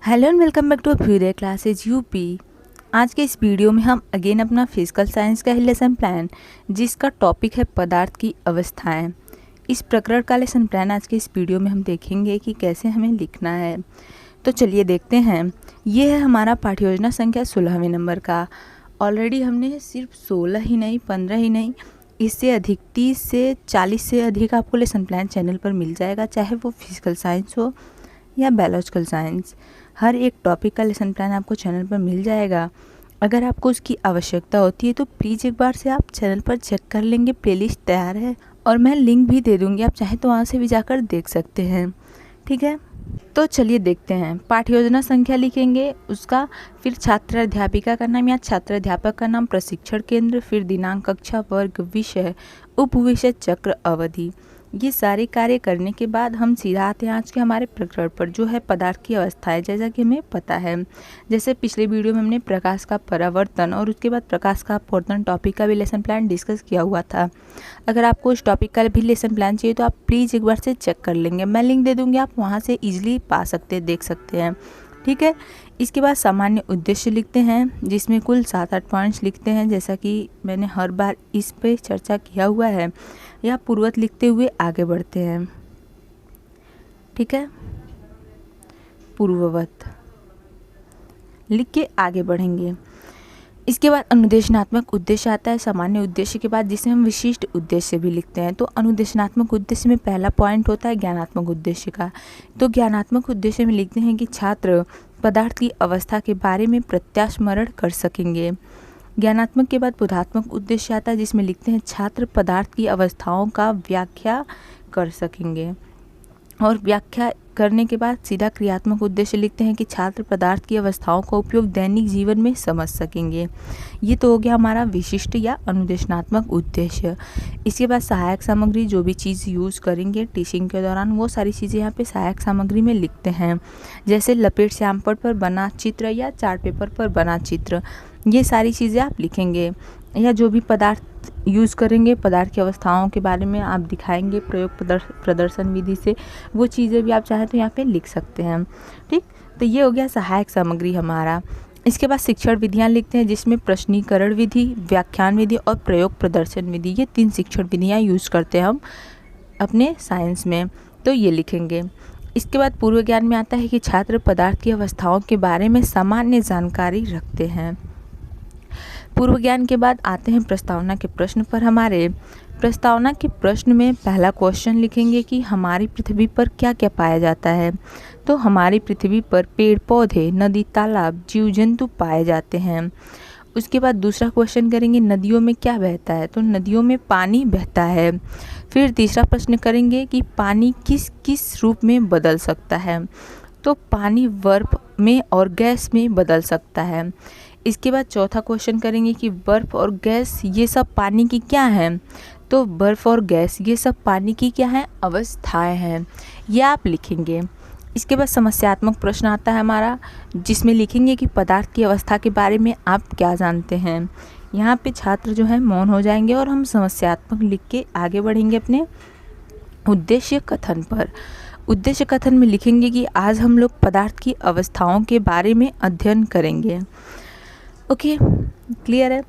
Hello and welcome back to Abhyudaya classes UP. आज के इस वीडियो में हम अगेन अपना फिजिकल साइंस का लेसन प्लान जिसका टॉपिक है पदार्थ की अवस्थाएं। इस प्रकरण का लेसन प्लान आज के इस वीडियो में हम देखेंगे कि कैसे हमें लिखना है। तो चलिए देखते हैं। ये है हमारा पाठ्ययोजना संख्या 16वें नंबर का। ऑलरेडी हमने सिर्फ 16 ही नहीं 15 ही नहीं, इससे अधिक 30 से 40 से अधिक आपको लेसन प्लान चैनल पर मिल जाएगा, चाहे वो फिजिकल साइंस हो या बायोलॉजिकल साइंस। हर एक टॉपिक का लेसन प्लान आपको चैनल पर मिल जाएगा। अगर आपको उसकी आवश्यकता होती है तो प्लीज़ एक बार से आप चैनल पर चेक कर लेंगे, प्लेलिस्ट तैयार है और मैं लिंक भी दे दूँगी, आप चाहें तो वहाँ से भी जाकर देख सकते हैं। ठीक है, तो चलिए देखते हैं। पाठ्ययोजना संख्या लिखेंगे, उसका फिर छात्र अध्यापिका का नाम या छात्र अध्यापक का नाम, प्रशिक्षण केंद्र, फिर दिनांक, कक्षा, वर्ग, विषय, उपविषय, चक्र, अवधि। ये सारे कार्य करने के बाद हम सीधा आते हैं आज के हमारे प्रकरण पर, जो है पदार्थ की अवस्थाएं। जैसा कि हमें पता है, जैसे पिछले वीडियो में हमने प्रकाश का परावर्तन और उसके बाद प्रकाश का अपवर्तन टॉपिक का भी लेसन प्लान डिस्कस किया हुआ था। अगर आपको उस टॉपिक का भी लेसन प्लान चाहिए तो आप प्लीज़ एक बार से चेक कर लेंगे, मैं लिंक दे दूँगी, आप वहाँ से ईजिली पा सकते हैं, देख सकते हैं। ठीक है, इसके बाद सामान्य उद्देश्य लिखते हैं, जिसमें कुल 7-8 पॉइंट्स लिखते हैं, जैसा कि मैंने हर बार इस पे चर्चा किया हुआ है। या पूर्वत लिखते हुए आगे बढ़ते हैं। ठीक है, पूर्ववत लिख के आगे बढ़ेंगे। इसके बाद अनुदेशनात्मक उद्देश्य आता है सामान्य उद्देश्य के बाद, जिसे हम विशिष्ट उद्देश्य भी लिखते हैं। तो अनुदेशनात्मक उद्देश्य में पहला पॉइंट होता है ज्ञानात्मक उद्देश्य का। तो ज्ञानात्मक उद्देश्य में लिखते हैं कि छात्र पदार्थ की अवस्था के बारे में प्रत्यास्मरण कर सकेंगे। ज्ञानात्मक के बाद बोधात्मक उद्देश्य आता है, जिसमें लिखते हैं छात्र पदार्थ की अवस्थाओं का व्याख्या कर सकेंगे। और व्याख्या करने के बाद सीधा क्रियात्मक उद्देश्य लिखते हैं कि छात्र पदार्थ की अवस्थाओं का उपयोग दैनिक जीवन में समझ सकेंगे। ये तो हो गया हमारा विशिष्ट या अनुदेशनात्मक उद्देश्य। इसके बाद सहायक सामग्री, जो भी चीज़ यूज़ करेंगे टीचिंग के दौरान, वो सारी चीज़ें यहाँ पे सहायक सामग्री में लिखते हैं। जैसे लपेट श्यामपट्ट पर बना चित्र या चार्ट पेपर पर बना चित्र, ये सारी चीज़ें आप लिखेंगे। या जो भी पदार्थ यूज़ करेंगे, पदार्थ की अवस्थाओं के बारे में आप दिखाएंगे प्रयोग प्रदर्शन विधि से, वो चीज़ें भी आप चाहें तो यहाँ पे लिख सकते हैं। ठीक, तो ये हो गया सहायक सामग्री हमारा। इसके बाद शिक्षण विधियाँ लिखते हैं, जिसमें प्रश्नीकरण विधि, व्याख्यान विधि और प्रयोग प्रदर्शन विधि, ये 3 शिक्षण विधियाँ यूज़ करते हैं हम अपने साइंस में, तो ये लिखेंगे। इसके बाद पूर्व ज्ञान में आता है कि छात्र पदार्थ की अवस्थाओं के बारे में सामान्य जानकारी रखते हैं। पूर्व ज्ञान के बाद आते हैं प्रस्तावना के प्रश्न पर। हमारे प्रस्तावना के प्रश्न में पहला क्वेश्चन लिखेंगे कि हमारी पृथ्वी पर क्या क्या पाया जाता है। तो हमारी पृथ्वी पर पेड़ पौधे, नदी, तालाब, जीव जंतु पाए जाते हैं। उसके बाद दूसरा क्वेश्चन करेंगे नदियों में क्या बहता है। तो नदियों में पानी बहता है। फिर तीसरा प्रश्न करेंगे कि पानी किस किस रूप में बदल सकता है। तो पानी बर्फ में और गैस में बदल सकता है। इसके बाद चौथा क्वेश्चन करेंगे कि बर्फ़ और गैस ये सब पानी की क्या हैं। तो बर्फ़ और गैस ये सब पानी की क्या हैं, अवस्थाएं हैं, ये आप लिखेंगे। इसके बाद समस्यात्मक प्रश्न आता है हमारा, जिसमें लिखेंगे कि पदार्थ की अवस्था के बारे में आप क्या जानते हैं। यहाँ पे छात्र जो है मौन हो जाएंगे और हम समस्यात्मक लिख के आगे बढ़ेंगे अपने उद्देश्य कथन पर। उद्देश्य कथन में लिखेंगे कि आज हम लोग पदार्थ की अवस्थाओं के बारे में अध्ययन करेंगे। ओके, क्लियर है।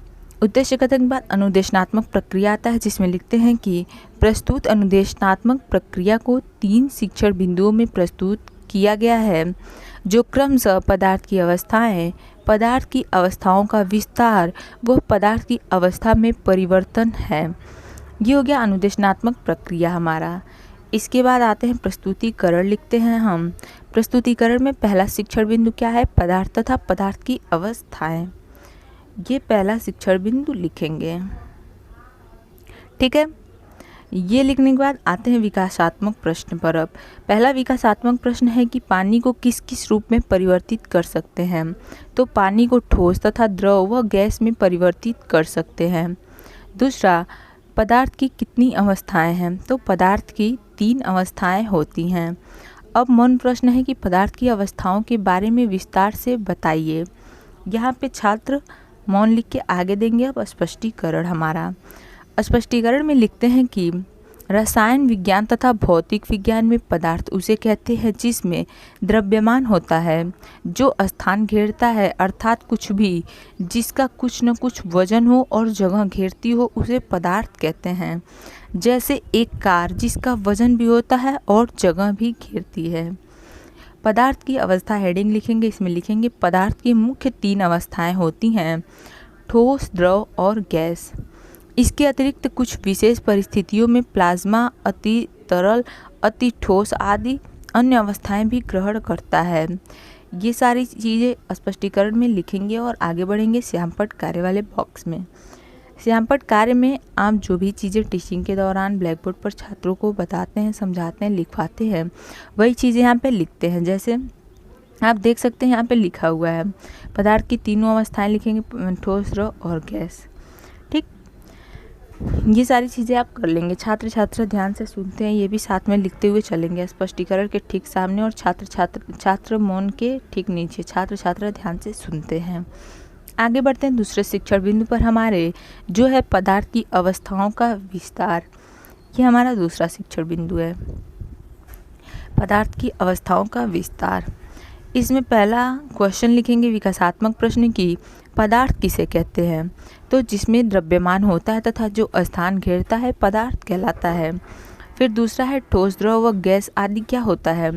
उद्देश्य कथन के बाद अनुदेशनात्मक प्रक्रिया आता है, जिसमें लिखते हैं कि प्रस्तुत अनुदेशनात्मक प्रक्रिया को 3 शिक्षण बिंदुओं में प्रस्तुत किया गया है, जो क्रमशः पदार्थ की अवस्थाएं, पदार्थ की अवस्थाओं का विस्तार व पदार्थ की अवस्था में परिवर्तन है। ये हो गया अनुदेशनात्मक प्रक्रिया हमारा। इसके बाद आते हैं प्रस्तुतिकरण लिखते हैं हम। प्रस्तुतिकरण में पहला शिक्षण बिंदु क्या है, पदार्थ तथा पदार्थ की अवस्थाएं, ये पहला शिक्षण बिंदु लिखेंगे। ठीक है, ये लिखने के बाद आते हैं विकासात्मक प्रश्न पर। अब पहला विकासात्मक प्रश्न है कि पानी को किस किस रूप में परिवर्तित कर सकते हैं। तो पानी को ठोस तथा द्रव व गैस में परिवर्तित कर सकते हैं। दूसरा, पदार्थ की कितनी अवस्थाएं हैं। तो पदार्थ की 3 अवस्थाएं होती हैं। अब मौन प्रश्न है कि पदार्थ की अवस्थाओं के बारे में विस्तार से बताइए। यहाँ पे छात्र मौन लिख के आगे देंगे। अब स्पष्टीकरण हमारा, स्पष्टीकरण में लिखते हैं कि रसायन विज्ञान तथा भौतिक विज्ञान में पदार्थ उसे कहते हैं जिसमें द्रव्यमान होता है, जो स्थान घेरता है, अर्थात कुछ भी जिसका कुछ न कुछ वजन हो और जगह घेरती हो उसे पदार्थ कहते हैं। जैसे एक कार जिसका वजन भी होता है और जगह भी घेरती है। पदार्थ की अवस्था हेडिंग लिखेंगे, इसमें लिखेंगे पदार्थ की मुख्य 3 अवस्थाएं होती हैं, ठोस, द्रव और गैस। इसके अतिरिक्त कुछ विशेष परिस्थितियों में प्लाज्मा अति तरल, अति ठोस आदि अन्य अवस्थाएं भी ग्रहण करता है। ये सारी चीज़ें स्पष्टीकरण में लिखेंगे और आगे बढ़ेंगे श्यामपट्ट कार्य वाले बॉक्स में। श्यामपट्ट कार्य में आप जो भी चीज़ें टीचिंग के दौरान ब्लैक बोर्ड पर छात्रों को बताते हैं, समझाते हैं, लिखवाते हैं, वही चीज़ें यहाँ पे लिखते हैं। जैसे आप देख सकते हैं यहाँ पे लिखा हुआ है पदार्थ की तीनों अवस्थाएं लिखेंगे, ठोस, द्रव और गैस। ठीक, ये सारी चीज़ें आप कर लेंगे। छात्र छात्रा ध्यान से सुनते हैं, ये भी साथ में लिखते हुए चलेंगे। स्पष्टीकरण के ठीक सामने और छात्र मौन के ठीक नीचे छात्र छात्रा ध्यान से सुनते हैं। आगे बढ़ते हैं दूसरे शिक्षण बिंदु पर हमारे, जो है पदार्थ की अवस्थाओं का विस्तार। ये हमारा दूसरा शिक्षण बिंदु है, पदार्थ की अवस्थाओं का विस्तार। इसमें पहला क्वेश्चन लिखेंगे विकासात्मक प्रश्न की, पदार्थ किसे कहते हैं? तो जिसमें द्रव्यमान होता है तथा जो स्थान घेरता है पदार्थ कहलाता है। फिर दूसरा है ठोस, द्रव व गैस आदि क्या होता है?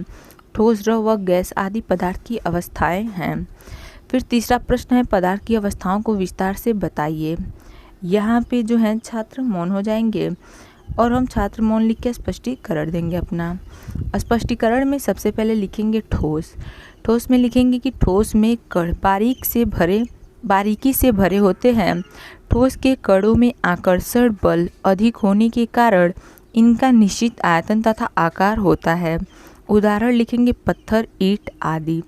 ठोस, द्रव व गैस आदि पदार्थ की अवस्थाएं हैं। फिर तीसरा प्रश्न है पदार्थ की अवस्थाओं को विस्तार से बताइए। यहाँ पे जो है छात्र मौन हो जाएंगे और हम छात्र मौन लिख के स्पष्टीकरण देंगे अपना। स्पष्टीकरण में सबसे पहले लिखेंगे ठोस। ठोस में लिखेंगे कि ठोस में कण बारीकी से भरे होते हैं। ठोस के कणों में आकर्षण बल अधिक होने के कारण इनका निश्चित आयतन तथा आकार होता है। उदाहरण लिखेंगे पत्थर, ईंट आदि।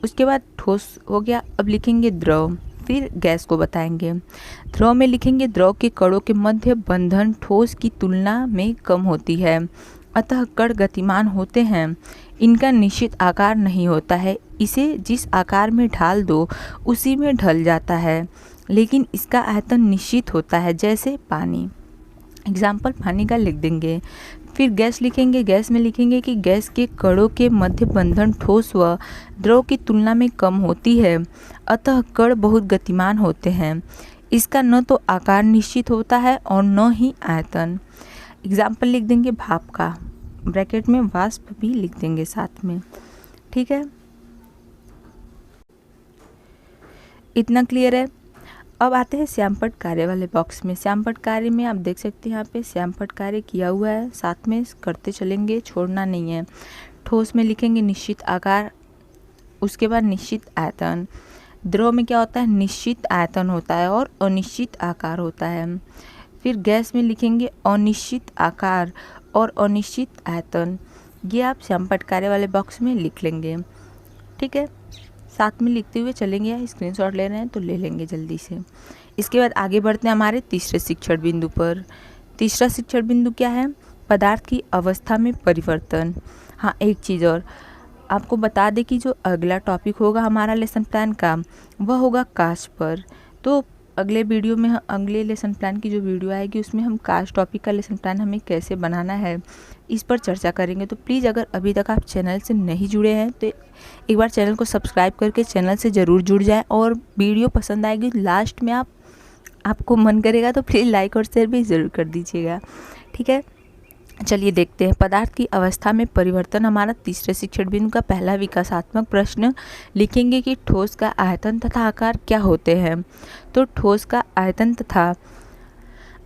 उसके बाद ठोस हो गया, अब लिखेंगे द्रव, फिर गैस को बताएंगे। द्रव में लिखेंगे द्रव के कणों के मध्य बंधन ठोस की तुलना में कम होती है, अतः कण गतिमान होते हैं। इनका निश्चित आकार नहीं होता है, इसे जिस आकार में ढाल दो उसी में ढल जाता है, लेकिन इसका आयतन निश्चित होता है, जैसे पानी। एग्जाम्पल पानी का लिख देंगे। फिर गैस लिखेंगे। गैस में लिखेंगे कि गैस के कणों के मध्य बंधन ठोस व द्रव की तुलना में कम होती है, अतः कण बहुत गतिमान होते हैं। इसका न तो आकार निश्चित होता है और न ही आयतन। एग्जाम्पल लिख देंगे भाप का, ब्रैकेट में वाष्प भी लिख देंगे साथ में। ठीक है, इतना क्लियर है। अब आते हैं श्यामपट्ट कार्य वाले बॉक्स में। श्यामपट्ट कार्य में आप देख सकते हैं यहाँ पे श्यामपट्ट कार्य किया हुआ है, साथ में करते चलेंगे, छोड़ना नहीं है। ठोस में लिखेंगे निश्चित आकार, उसके बाद निश्चित आयतन। द्रव में क्या होता है? निश्चित आयतन होता है और अनिश्चित आकार होता है। फिर गैस में लिखेंगे अनिश्चित आकार और अनिश्चित आयतन। ये आप श्यामपट्ट कार्य वाले बॉक्स में लिख लेंगे। ठीक है, साथ में लिखते हुए चलेंगे, या स्क्रीनशॉट ले रहे हैं तो ले लेंगे जल्दी से। इसके बाद आगे बढ़ते हैं हमारे तीसरे शिक्षण बिंदु पर। तीसरा शिक्षण बिंदु क्या है? पदार्थ की अवस्था में परिवर्तन। हाँ, एक चीज़ और आपको बता दें कि जो अगला टॉपिक होगा हमारा लेसन प्लान का, वह होगा कास्ट पर। तो अगले वीडियो में, अगले लेसन प्लान की जो वीडियो आएगी उसमें हम कास्ट टॉपिक का लेसन प्लान हमें कैसे बनाना है इस पर चर्चा करेंगे। तो प्लीज़ अगर अभी तक आप चैनल से नहीं जुड़े हैं तो एक बार चैनल को सब्सक्राइब करके चैनल से ज़रूर जुड़ जाएं, और वीडियो पसंद आएगी लास्ट में आपको मन करेगा तो प्लीज़ लाइक और शेयर भी ज़रूर कर दीजिएगा। ठीक है, चलिए देखते हैं पदार्थ की अवस्था में परिवर्तन। हमारा तीसरे शिक्षण बिंदु का पहला विकासात्मक प्रश्न लिखेंगे कि ठोस का आयतन तथा आकार क्या होते हैं। तो ठोस का आयतन तथा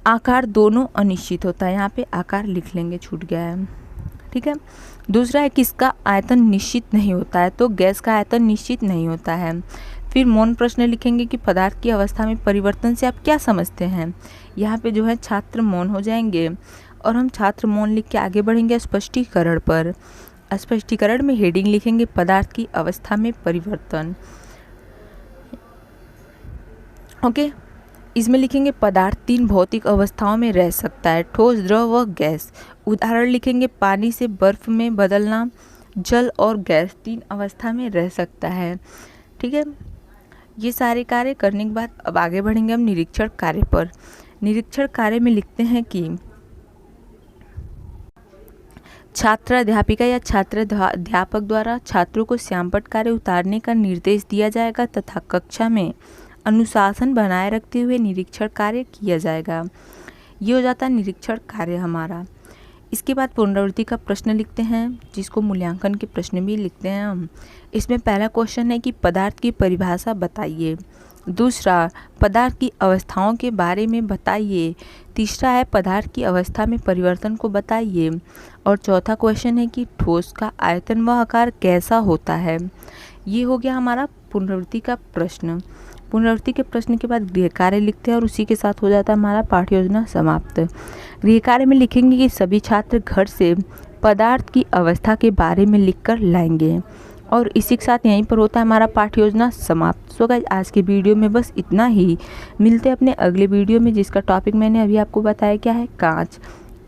आकार दोनों अनिश्चित होता है। यहाँ पे आकार लिख लेंगे, छूट गया है। ठीक है, दूसरा है किसका आयतन निश्चित नहीं होता है। तो गैस का आयतन निश्चित नहीं होता है। फिर मौन प्रश्न लिखेंगे कि पदार्थ की अवस्था में परिवर्तन से आप क्या समझते हैं। यहाँ पे जो है छात्र मौन हो जाएंगे और हम छात्र मौन लिख के आगे बढ़ेंगे स्पष्टीकरण पर। स्पष्टीकरण में हेडिंग लिखेंगे पदार्थ की अवस्था में परिवर्तन। ओके, इसमें लिखेंगे पदार्थ 3 भौतिक अवस्थाओं में रह सकता है, ठोस, द्रव व गैस। उदाहरण लिखेंगे पानी से बर्फ में बदलना, जल और गैस 3 अवस्था में रह सकता है। ठीक है, ये सारे कार्य करने के बाद अब आगे बढ़ेंगे हम निरीक्षण कार्य पर। निरीक्षण कार्य में लिखते हैं कि छात्र अध्यापिका या छात्र अध्यापक द्वारा छात्रों को श्यामपट्ट कार्य उतारने का निर्देश दिया जाएगा तथा कक्षा में अनुशासन बनाए रखते हुए निरीक्षण कार्य किया जाएगा। ये हो जाता है निरीक्षण कार्य हमारा। इसके बाद पुनरावृत्ति का प्रश्न लिखते हैं, जिसको मूल्यांकन के प्रश्न भी लिखते हैं हम। इसमें पहला क्वेश्चन है कि पदार्थ की परिभाषा बताइए। दूसरा, पदार्थ की अवस्थाओं के बारे में बताइए। तीसरा है पदार्थ की अवस्था में परिवर्तन को बताइए। और चौथा क्वेश्चन है कि ठोस का आयतन व आकार कैसा होता है। ये हो गया हमारा पुनरावृत्ति का प्रश्न। पुनरावृत्ति के प्रश्न के बाद गृह कार्य लिखते हैं और उसी के साथ हो जाता है हमारा पाठ्य योजना समाप्त। गृह कार्य में लिखेंगे कि सभी छात्र घर से पदार्थ की अवस्था के बारे में लिखकर लाएंगे। और इसी के साथ यहीं पर होता है हमारा पाठ्य योजना समाप्त। सो गाइस, आज के वीडियो में बस इतना ही। मिलते हैं अपने अगले वीडियो में, जिसका टॉपिक मैंने अभी आपको बताया क्या है, कांच।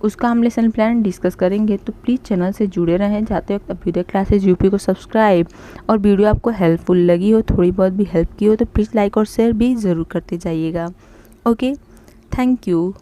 उसका हम लेसन प्लान डिस्कस करेंगे। तो प्लीज़ चैनल से जुड़े रहें। जाते वक्त अभ्युदय क्लासेज यूपी को सब्सक्राइब, और वीडियो आपको हेल्पफुल लगी हो, थोड़ी बहुत भी हेल्प की हो, तो प्लीज़ लाइक और शेयर भी ज़रूर करते जाइएगा। Okay, thank you.